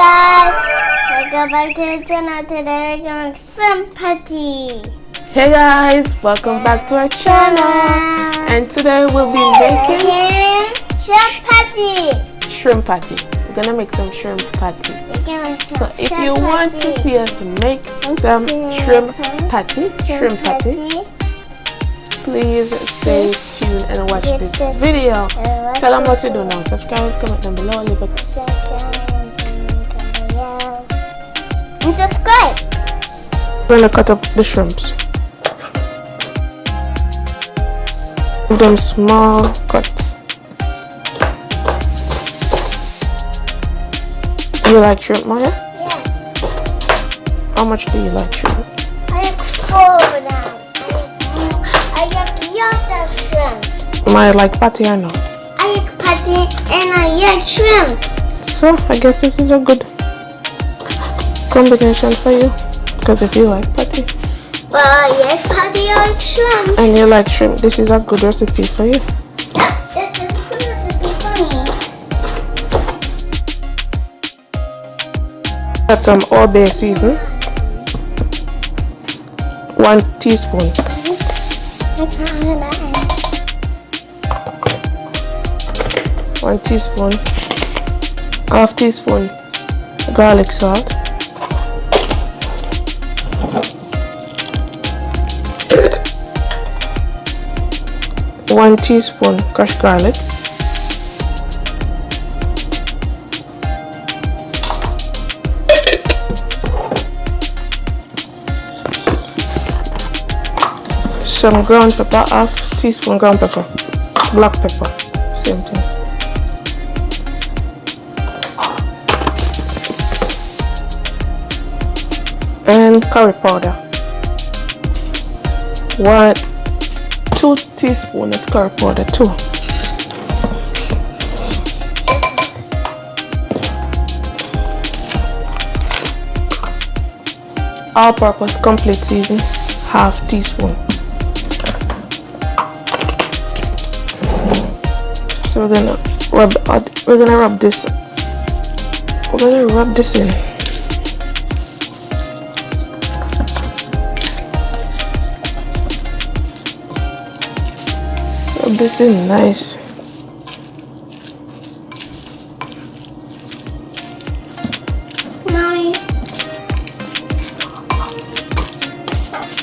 guys, welcome back to the channel. Today we're going to make shrimp patty. Hey guys, welcome back to our channel. And today we'll be making shrimp patty. Shrimp patty. We're gonna make some shrimp patty. So if you want to see us make some shrimp patty, please stay tuned and watch this video. Tell them what to do now. Subscribe, comment down below, leave a and subscribe. We're gonna cut up the shrimps. Give them small cuts. You like shrimp, Maya? Yes. How much do you like shrimp? I like 4 of them. I like yellow shrimp. Maya like patty or no? I like patty and I like shrimp. So I guess this is a good combination for you, because if you like patty, well, yes, patty, I like shrimp. and you like shrimp, this is a good recipe for you. Yeah, this is a good recipe for me. Add some all-bay season. 1 teaspoon. 1 teaspoon. Half teaspoon garlic salt. 1 teaspoon crushed garlic. Some ground pepper, half teaspoon ground pepper, black pepper, same thing. And curry powder. 2 teaspoons of curry powder too. All-purpose complete season, half teaspoon. So we're gonna rub this in. Rub this in nice. Mommy,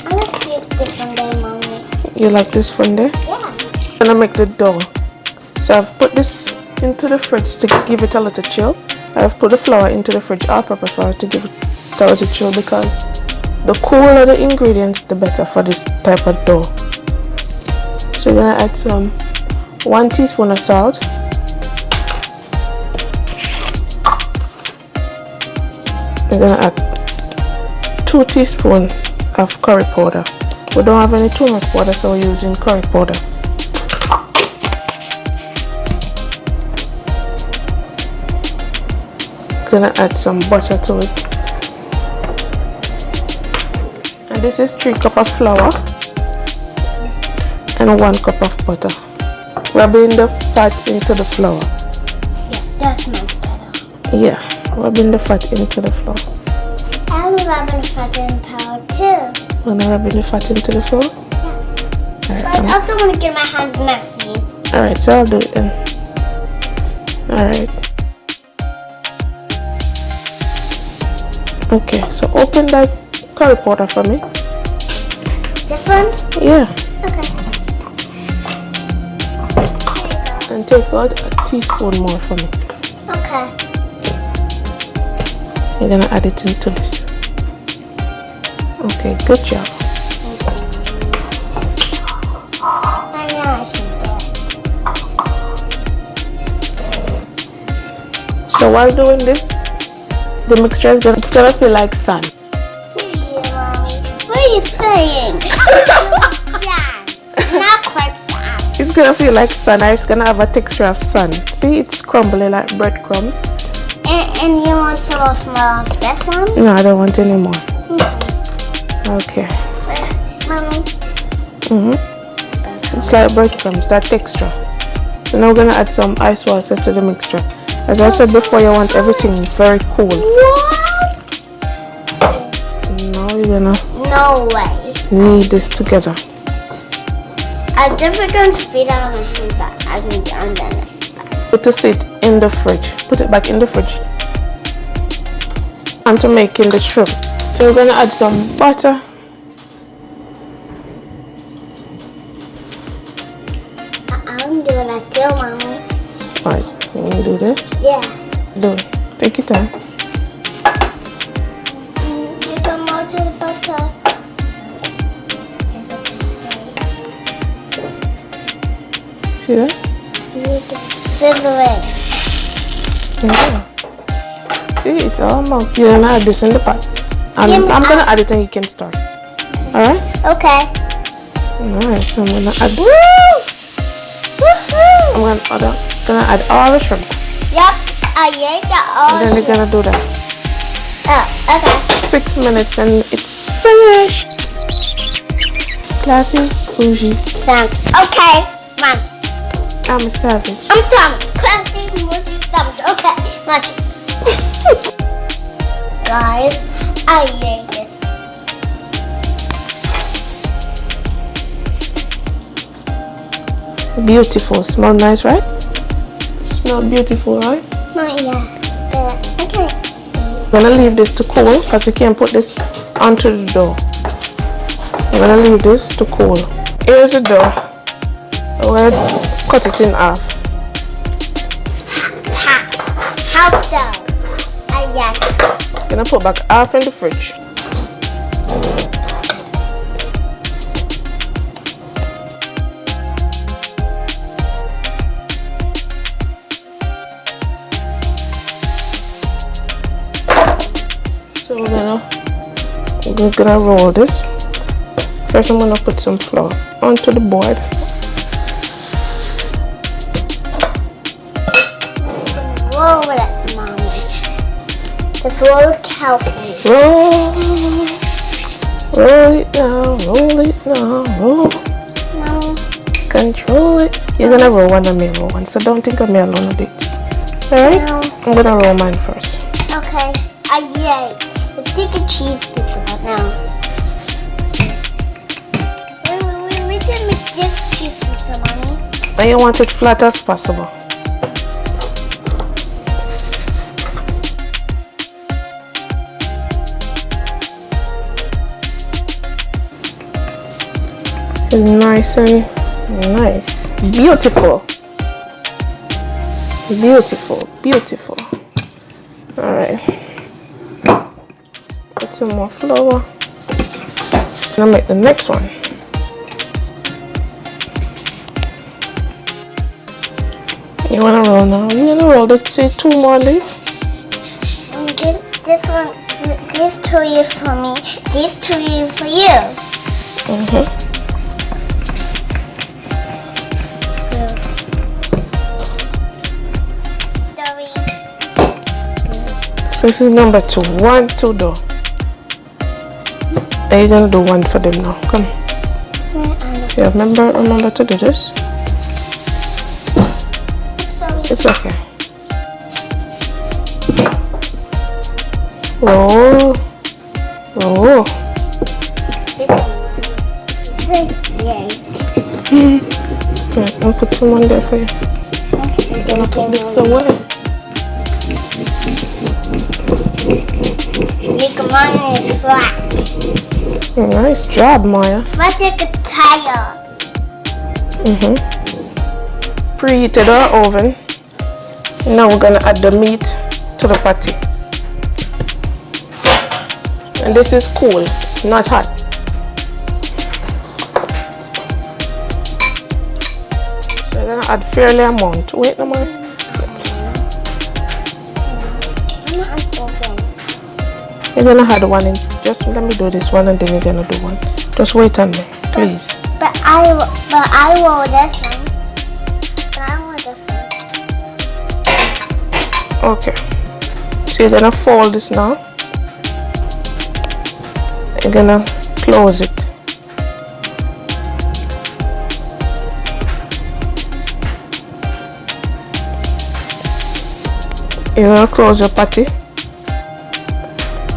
I like this one day, Mommy. You like this one there? Yeah. I'm gonna make the dough. So I've put this into the fridge to give it a little chill. I've put the flour into the fridge, all-purpose flour, to give it a little chill, because the cooler the ingredients, the better for this type of dough. So we're gonna add some 1 teaspoon of salt. We're gonna add 2 teaspoons of curry powder. We don't have any turmeric powder, so we're using curry powder. Gonna add some butter to it, and this is 3 cups of flour and 1 cup of butter. Rubbing the fat into the flour. Yeah, that's much better. Yeah, rubbing the fat into the flour. I'm rubbing the fat in flour too. Wanna rubbing the fat into the flour? Yeah. But I also want to get my hands messy. Alright, so I'll do it then. Alright. Okay, so open that curry powder for me. This one? Yeah. Okay. And take out a teaspoon more for me. Okay. You're gonna add it into this. Okay, good job. I know I should do it. So while doing this, the mixture is gonna feel like sun. Yeah, Mommy. What are you saying? It's sand. Not quite sand. It's gonna feel like sun, and it's gonna have a texture of sun. See, it's crumbly like breadcrumbs. And you want some of this, Mommy? No, I don't want any more. Okay. Mommy. It's like breadcrumbs, that texture. So now we're gonna add some ice water to the mixture. As I said before, you want everything very cool. What? Now you're gonna No way. knead this together. I'm just going to spit out my hands but I haven't done it. Put to sit in the fridge. Put it back in the fridge. And to making the shrimp. So we're gonna add some butter. I'm doing that too, Mommy. Alright, you wanna do this? Yeah. Do it. Take your time. You come out to the butter. See that? You can sizzle it. Yeah. See, it's all milk. You're gonna add this in the pot. And I'm gonna add it and you can start. Alright? Okay. Alright, so I'm gonna add. Woo! Woohoo! I'm gonna add all the shrimp. Yep, I ate that all. And then we're gonna do that. Oh, okay. 6 minutes and it's finished. Classy, bougie. Thanks. Okay, Mom. I'm a savage. I'm done. Classy, mushy, thumbs. Okay, watch it. Guys, I ate this. Beautiful. Smell nice, right? Smell beautiful, right? Not yet. Okay. I'm gonna leave this to cool because you can't put this onto the dough. I'm gonna leave this to cool. Here's the dough. I'm gonna cut it in half. Half dough. I got it. I'm gonna put back half in the fridge. So we're gonna roll this. First I'm gonna put some flour onto the board. Roll with it, Mommy. Just roll it carefully. Roll it now, roll it now, roll. Mommy. Control it. You're gonna roll one and me roll one, so don't think of me alone with it. Alright? No. I'm gonna roll mine first. Okay. Yay. Let's take a cheese pizza right now. We can make this cheese pizza, Mommy. And you want it flat as possible. This is nice and nice. Beautiful. Beautiful. Beautiful. Alright. Put some more flour. I'll make the next one. You wanna roll now? You wanna roll? Let's say 2 more leave. This one, these 2 is for me. These 2 is for you. So this is number 2. 1, 2 dough. And you're gonna do one for them now. Come. See, remember to do this. It's okay. Roll. Roll. Yay. Right, I'll put some on there for you. I'm gonna put this away. Mine is flat. Nice job, Maya. Flat like a tire. Preheated our oven. Now we're gonna add the meat to the patty. And this is cool, it's not hot. So we're gonna add fairly amount. Wait no more. You're gonna add one in. Just let me do this one and then you're gonna do one. Just wait on me, please. But I want this one. But I want this one. Okay. So you're gonna fold this now. You're gonna close it. You're gonna close your patty.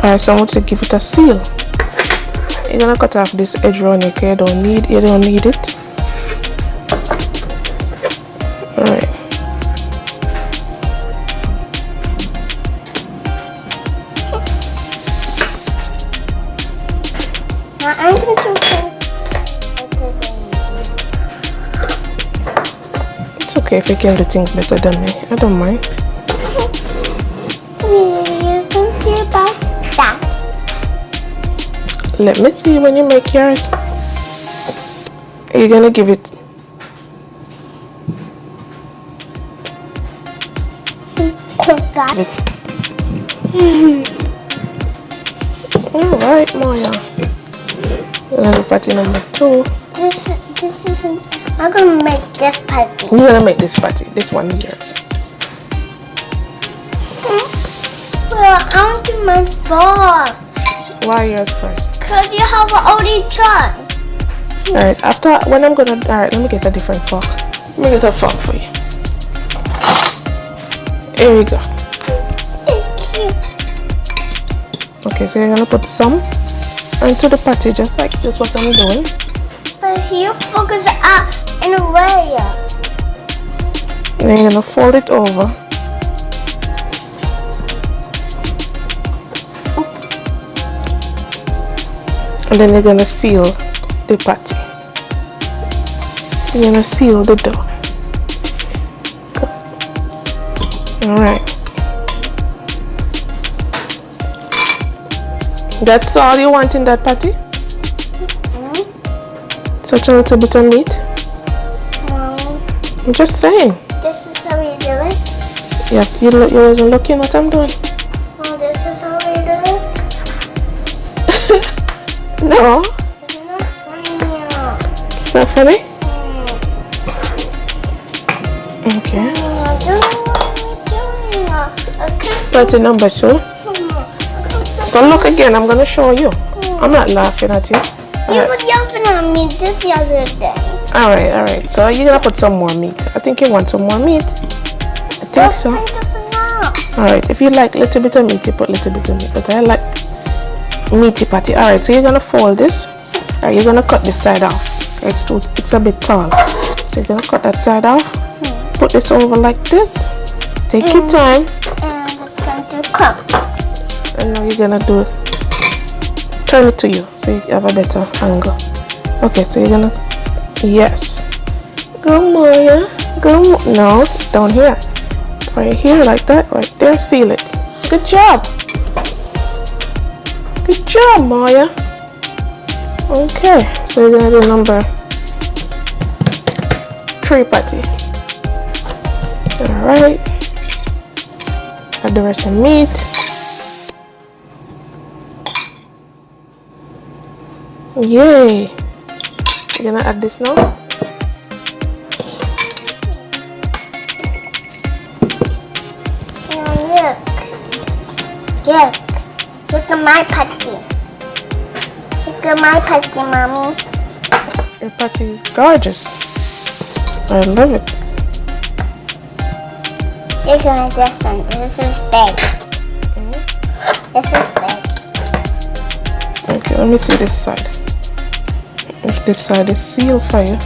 Alright, so I want to give it a seal. You're gonna cut off this edge around here because you don't need it. Alright. I'm going to do things. It's okay if you can do things better than me. I don't mind. You can see about that. Let me see when you make yours. You're gonna give it. Cook that. Alright, Maya. We're gonna do patty number 2. This is. I'm gonna make this patty. You're gonna make this patty. This one is yours. Well, I want to make first. Why yours first? Because you have already tried. Alright, after when I'm gonna. Alright, let me get a different fork. Let me get a fork for you. Here we go. Thank you. Okay, so you're gonna put some into the patty just like this, what I'm doing. But you focus up in a way. And then you're gonna fold it over. And then you're gonna seal the patty. You're gonna seal the dough. Alright. That's all you want in that patty? Such a little bit of meat? Mommy, I'm just saying. this is how we do it. Yeah, you wasn't looking what I'm doing. Well, this is how we do it. No, It's not funny now. it's not funny. Okay. Patty number 2. So look again, I'm gonna show you. I'm not laughing at you. You were yelling at me just the other day. Alright. So you're gonna put some more meat. I think you want some more meat. I think so. Alright, if you like little bit of meat, you put little bit of meat. But I like meaty patty. Alright, so you're gonna fold this. Alright, you're gonna cut this side off. It's a bit tall. So you're gonna cut that side off. Put this over like this. Take your time. And it's going to cook. And now you're gonna do turn it to you so you have a better angle. Okay, so you're gonna yes. Go Maya. No, down here. Right here like that. Right there. Seal it. Good job. Good job, Maya. Okay, so you're gonna do number 3 patty. Alright. Add the rest of meat. Yay! You're gonna add this now? Now look. Look at my patty. Look at my patty, Mommy. Your patty is gorgeous. I love it. This one is this one. This is big. This is big. Okay, let me see this side. If this side is sealed for you.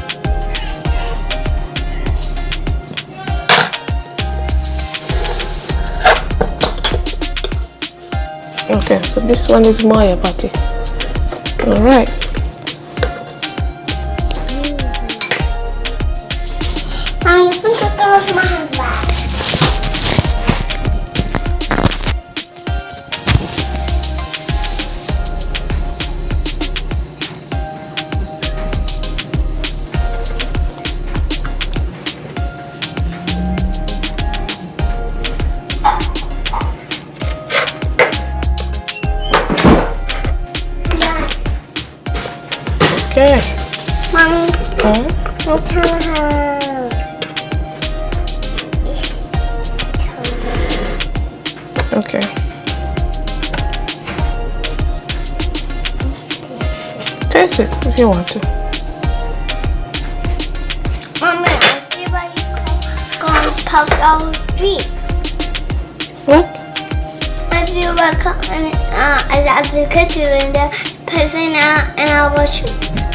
Okay, so this one is Maya patty. Alright. Mommy, you think it goes my hands back? Okay. Mommy, Oh, I tell her. okay. Taste it if you want to. Mommy, I see why you call puffed all streets. What? If you were I love the kitchen and the person and I was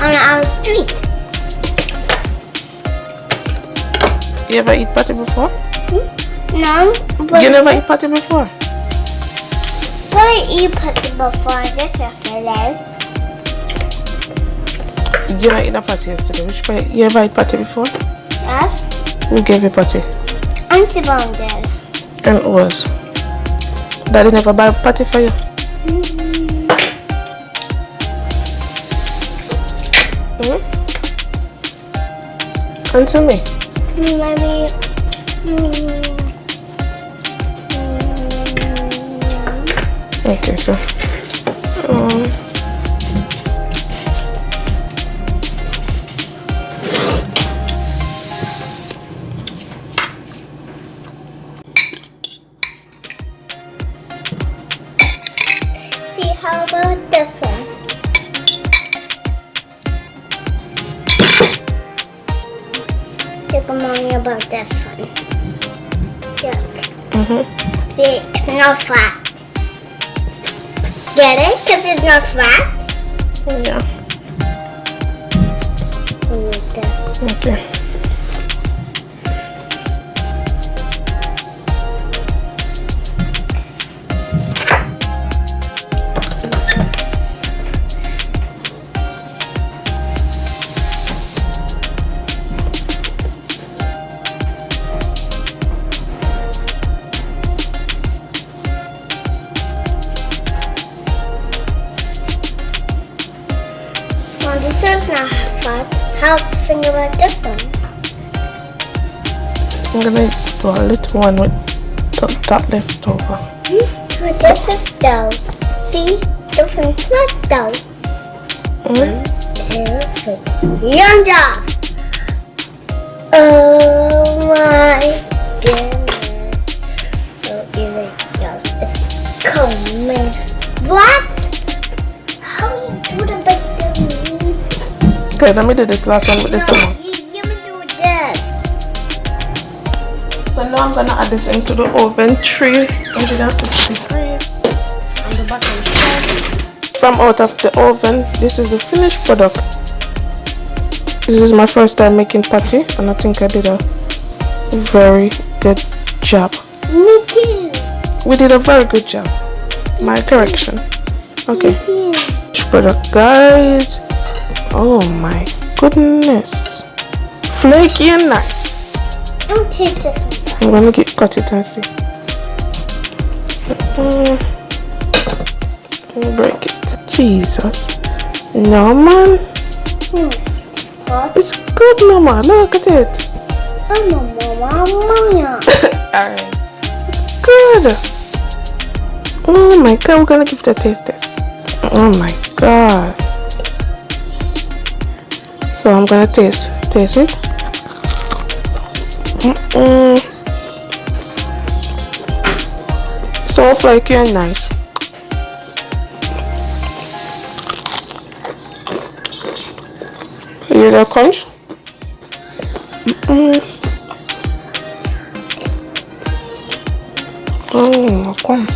on our street. You ever eat patty before? No. But You never eat patty before? I eat patty before just yesterday. You never eat a patty yesterday. Which patty? You ever eat patty before? Yes. Who gave you patty? Auntie Mom did. And it was. Daddy never buy patty for you? Answer me. Maybe. Okay, so. See, how about this one? Think mommy about this one. Look. See, it's not flat. Get it? Because it's not flat. Yeah. Like this. Okay. Well, this one's not flat. How think about this one? I'm gonna do a little one with top left over. But this is dough. See? Different flat dough. Yum job! Oh my goodness. Oh, even it's coming. What? How you do the big thing? Okay, let me do this last one with this one. You do this. So now I'm gonna add this into the oven. 3 150 degrees on the bottom side. From out of the oven, this is the finished product. This is my first time making patty, and I think I did a very good job. Me too. We did a very good job. My correction. Okay. Me too. Finished product, guys. Oh my goodness. Flaky and nice. Don't taste this one. I'm gonna cut it and see. Break it. Jesus. No, man. Yes. What? It's good, Mama. Look at it. Mama. Alright. It's good. Oh my god. We're gonna give it a taste test. Oh my god. So I'm gonna taste it. So flaky and nice. You hear that crunch? Oh, come.